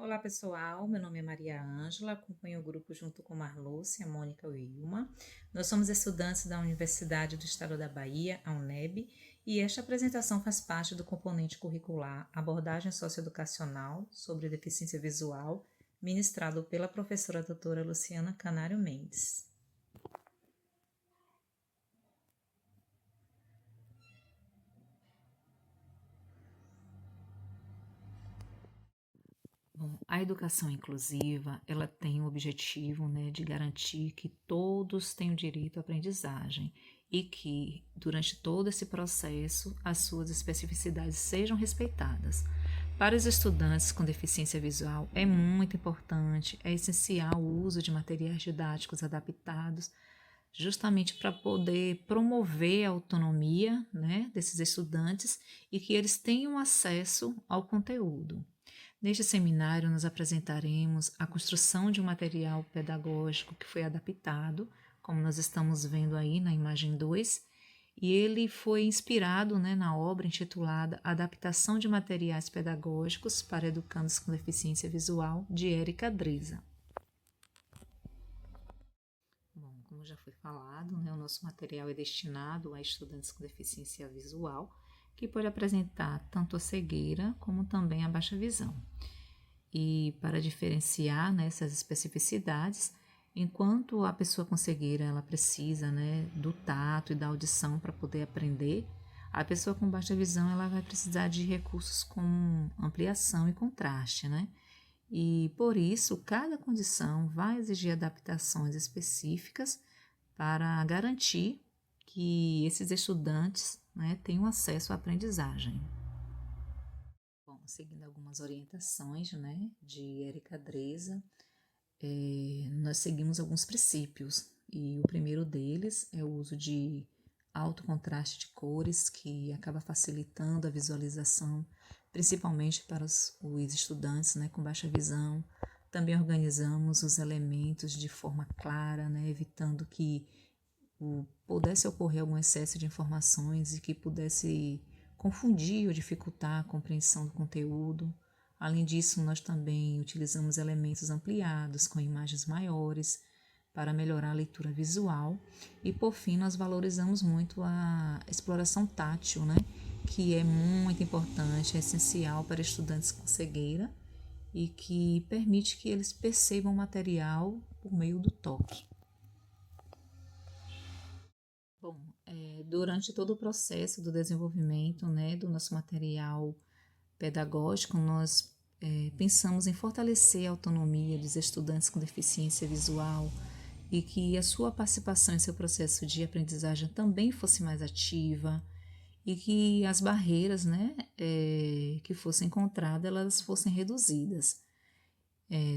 Olá, pessoal. Meu nome é Maria Ângela, acompanho o grupo junto com Marluce, a Mônica e o Ilma. Nós somos estudantes da Universidade do Estado da Bahia, a UNEB, e esta apresentação faz parte do componente curricular Abordagem Socioeducacional sobre Deficiência Visual, ministrado pela professora doutora Luciana Canário Mendes. Bom, a educação inclusiva, ela tem o objetivo, de garantir que todos tenham direito à aprendizagem e que, durante todo esse processo, as suas especificidades sejam respeitadas. Para os estudantes com deficiência visual, é muito importante, é essencial o uso de materiais didáticos adaptados, justamente para poder promover a autonomia, desses estudantes e que eles tenham acesso ao conteúdo. Neste seminário, nós apresentaremos a construção de um material pedagógico que foi adaptado, como nós estamos vendo aí na imagem 2, e ele foi inspirado na obra intitulada Adaptação de Materiais Pedagógicos para Educandos com Deficiência Visual, de Érica Dresa. Bom, como já foi falado, o nosso material é destinado a estudantes com deficiência visual, que pode apresentar tanto a cegueira como também a baixa visão. E para diferenciar essas especificidades, enquanto a pessoa com cegueira ela precisa do tato e da audição para poder aprender, a pessoa com baixa visão ela vai precisar de recursos como ampliação e contraste, E por isso, cada condição vai exigir adaptações específicas para garantir que esses estudantes tenham acesso à aprendizagem. Bom, seguindo algumas orientações de Érica Dresa, nós seguimos alguns princípios e o primeiro deles é o uso de alto contraste de cores, que acaba facilitando a visualização, principalmente para os estudantes com baixa visão. Também organizamos os elementos de forma clara, evitando que pudesse ocorrer algum excesso de informações e que pudesse confundir ou dificultar a compreensão do conteúdo. Além disso, nós também utilizamos elementos ampliados com imagens maiores para melhorar a leitura visual. E, por fim, nós valorizamos muito a exploração tátil, que é muito importante, é essencial para estudantes com cegueira e que permite que eles percebam o material por meio do toque. Bom, durante todo o processo do desenvolvimento do nosso material pedagógico, nós pensamos em fortalecer a autonomia dos estudantes com deficiência visual e que a sua participação em seu processo de aprendizagem também fosse mais ativa e que as barreiras que fossem encontradas elas fossem reduzidas.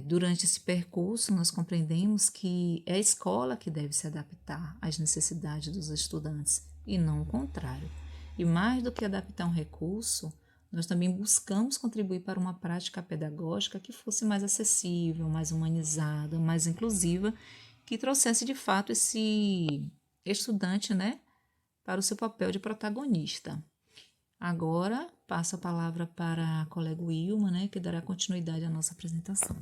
Durante esse percurso, nós compreendemos que é a escola que deve se adaptar às necessidades dos estudantes e não o contrário. E mais do que adaptar um recurso, nós também buscamos contribuir para uma prática pedagógica que fosse mais acessível, mais humanizada, mais inclusiva, que trouxesse de fato esse estudante para o seu papel de protagonista. Agora, passo a palavra para a colega Ilma, que dará continuidade à nossa apresentação.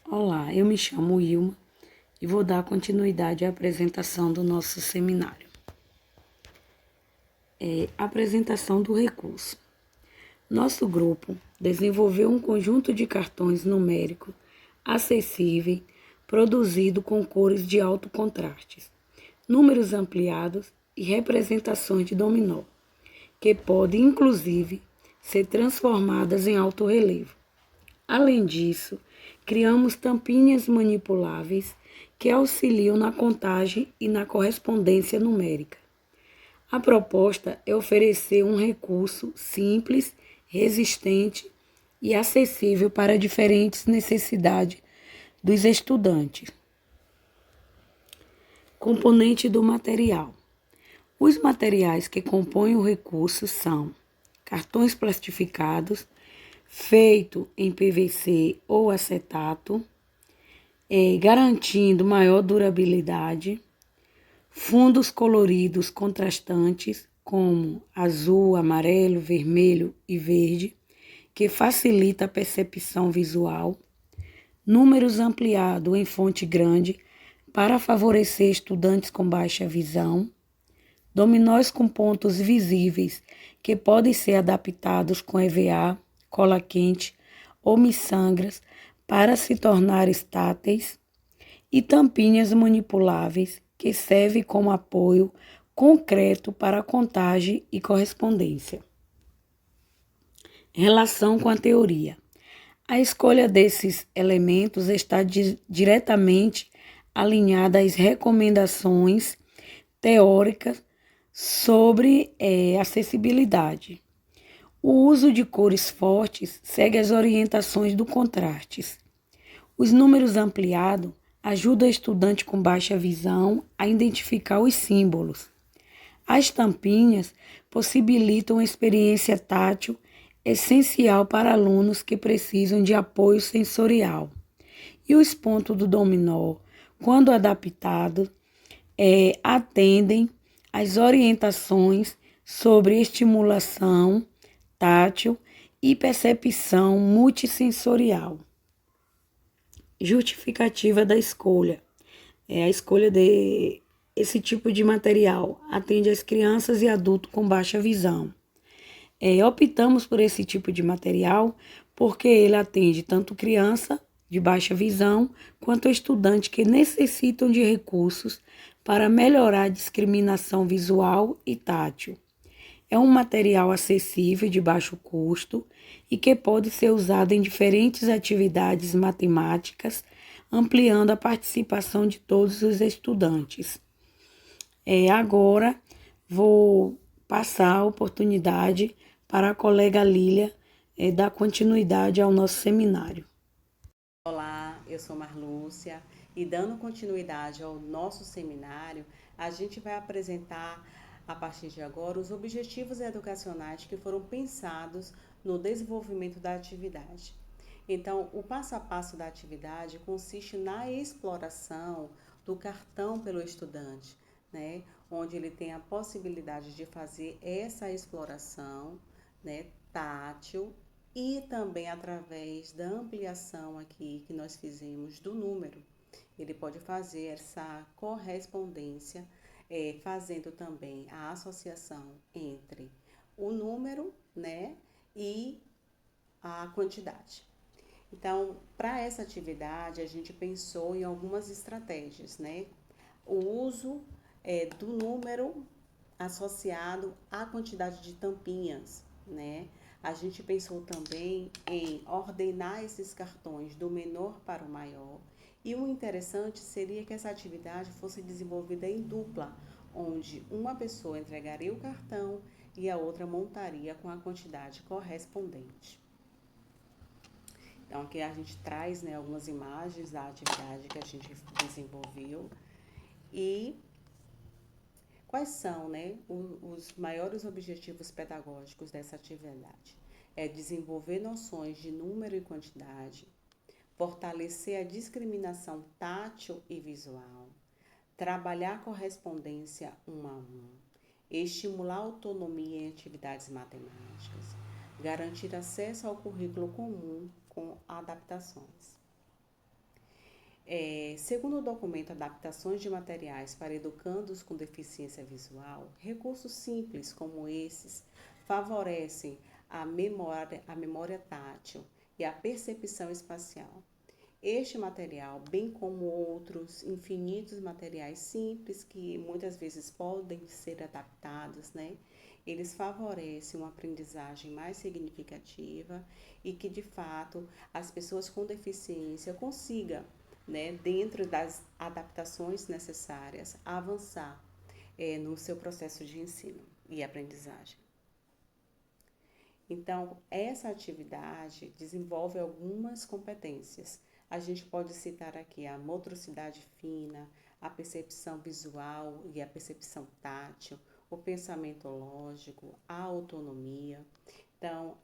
Olá, eu me chamo Ilma e vou dar continuidade à apresentação do nosso seminário. Apresentação do recurso. Nosso grupo desenvolveu um conjunto de cartões numéricos acessível, produzido com cores de alto contraste, números ampliados e representações de dominó, que podem, inclusive, ser transformadas em alto relevo. Além disso, criamos tampinhas manipuláveis que auxiliam na contagem e na correspondência numérica. A proposta é oferecer um recurso simples, resistente e acessível para diferentes necessidades dos estudantes. Componente do material. Os materiais que compõem o recurso são cartões plastificados, feito em PVC ou acetato, garantindo maior durabilidade, fundos coloridos contrastantes, como azul, amarelo, vermelho e verde, que facilita a percepção visual, números ampliados em fonte grande para favorecer estudantes com baixa visão, dominós com pontos visíveis que podem ser adaptados com EVA, cola quente ou miçangras para se tornar estáteis, e tampinhas manipuláveis que servem como apoio concreto para contagem e correspondência. Relação com a teoria. A escolha desses elementos está diretamente alinhada às recomendações teóricas sobre acessibilidade. O uso de cores fortes segue as orientações do contrastes. Os números ampliados ajudam o estudante com baixa visão a identificar os símbolos. As tampinhas possibilitam uma experiência tátil essencial para alunos que precisam de apoio sensorial. E os pontos do dominó, quando adaptados, atendem às orientações sobre estimulação tátil e percepção multissensorial. Justificativa da escolha. A escolha de esse tipo de material atende às crianças e adultos com baixa visão. Optamos por esse tipo de material porque ele atende tanto criança de baixa visão quanto estudantes que necessitam de recursos para melhorar a discriminação visual e tátil. É um material acessível de baixo custo e que pode ser usado em diferentes atividades matemáticas, ampliando a participação de todos os estudantes. Agora vou passar a oportunidade para a colega Lília dar continuidade ao nosso seminário. Olá, eu sou Marlúcia e dando continuidade ao nosso seminário, a gente vai apresentar a partir de agora os objetivos educacionais que foram pensados no desenvolvimento da atividade. Então, o passo a passo da atividade consiste na exploração do cartão pelo estudante, né? Onde ele tem a possibilidade de fazer essa exploração, né, tátil, e também através da ampliação aqui que nós fizemos do número. Ele pode fazer essa correspondência, fazendo também a associação entre o número, né, e a quantidade. Então, para essa atividade, a gente pensou em algumas estratégias, né? O uso do número associado à quantidade de tampinhas, né? A gente pensou também em ordenar esses cartões do menor para o maior. E o interessante seria que essa atividade fosse desenvolvida em dupla, onde uma pessoa entregaria o cartão e a outra montaria com a quantidade correspondente. Então, aqui a gente traz, né, algumas imagens da atividade que a gente desenvolveu. E quais são, né, os maiores objetivos pedagógicos dessa atividade? É desenvolver noções de número e quantidade, fortalecer a discriminação tátil e visual, trabalhar a correspondência 1 a 1, estimular a autonomia em atividades matemáticas, garantir acesso ao currículo comum com adaptações. Segundo o documento Adaptações de Materiais para Educandos com Deficiência Visual, recursos simples como esses favorecem a memória tátil e a percepção espacial. Este material, bem como outros infinitos materiais simples que muitas vezes podem ser adaptados, né? Eles favorecem uma aprendizagem mais significativa e que, de fato, as pessoas com deficiência consigam, né, dentro das adaptações necessárias, avançar no seu processo de ensino e aprendizagem. Então, essa atividade desenvolve algumas competências. A gente pode citar aqui a motricidade fina, a percepção visual e a percepção tátil, o pensamento lógico, a autonomia. Então,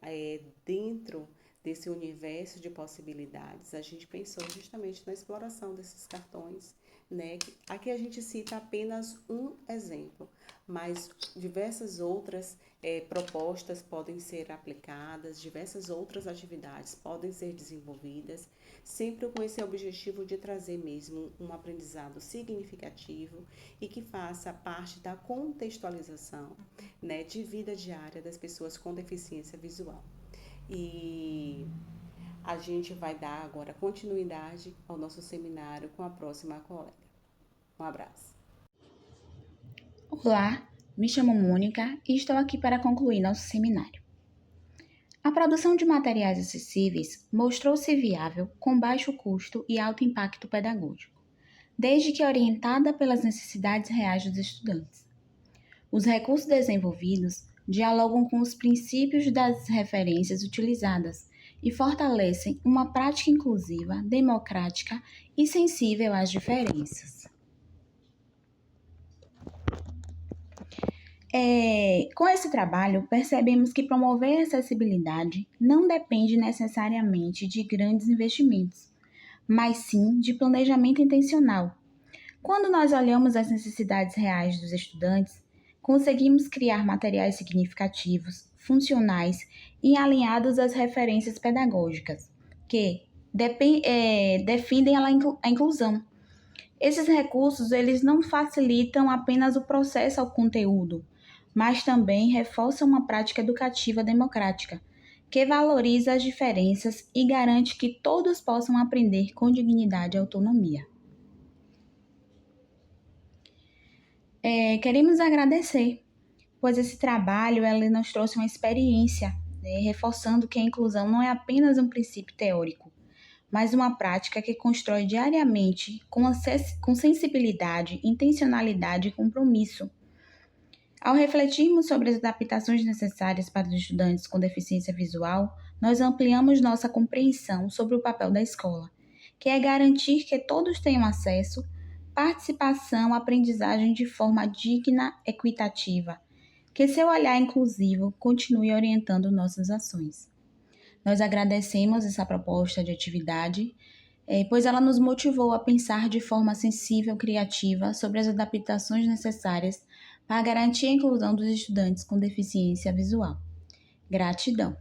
dentro desse universo de possibilidades, a gente pensou justamente na exploração desses cartões, né? Aqui a gente cita apenas um exemplo, mas diversas outras propostas podem ser aplicadas, diversas outras atividades podem ser desenvolvidas, sempre com esse objetivo de trazer mesmo um aprendizado significativo e que faça parte da contextualização, né, de vida diária das pessoas com deficiência visual. E a gente vai dar agora continuidade ao nosso seminário com a próxima colega. Um abraço. Olá, me chamo Mônica e estou aqui para concluir nosso seminário. A produção de materiais acessíveis mostrou-se viável com baixo custo e alto impacto pedagógico, desde que orientada pelas necessidades reais dos estudantes. Os recursos desenvolvidos dialogam com os princípios das referências utilizadas e fortalecem uma prática inclusiva, democrática e sensível às diferenças. Com esse trabalho, percebemos que promover a acessibilidade não depende necessariamente de grandes investimentos, mas sim de planejamento intencional. Quando nós olhamos as necessidades reais dos estudantes, conseguimos criar materiais significativos, funcionais e alinhados às referências pedagógicas, que defendem a inclusão. Esses recursos eles não facilitam apenas o processo ao conteúdo, mas também reforçam uma prática educativa democrática, que valoriza as diferenças e garante que todos possam aprender com dignidade e autonomia. Queremos agradecer, pois esse trabalho ele nos trouxe uma experiência, reforçando que a inclusão não é apenas um princípio teórico, mas uma prática que constrói diariamente com sensibilidade, intencionalidade e compromisso. Ao refletirmos sobre as adaptações necessárias para os estudantes com deficiência visual, nós ampliamos nossa compreensão sobre o papel da escola, que é garantir que todos tenham acesso, participação, aprendizagem de forma digna, equitativa, que seu olhar inclusivo continue orientando nossas ações. Nós agradecemos essa proposta de atividade, pois ela nos motivou a pensar de forma sensível e criativa sobre as adaptações necessárias para garantir a inclusão dos estudantes com deficiência visual. Gratidão!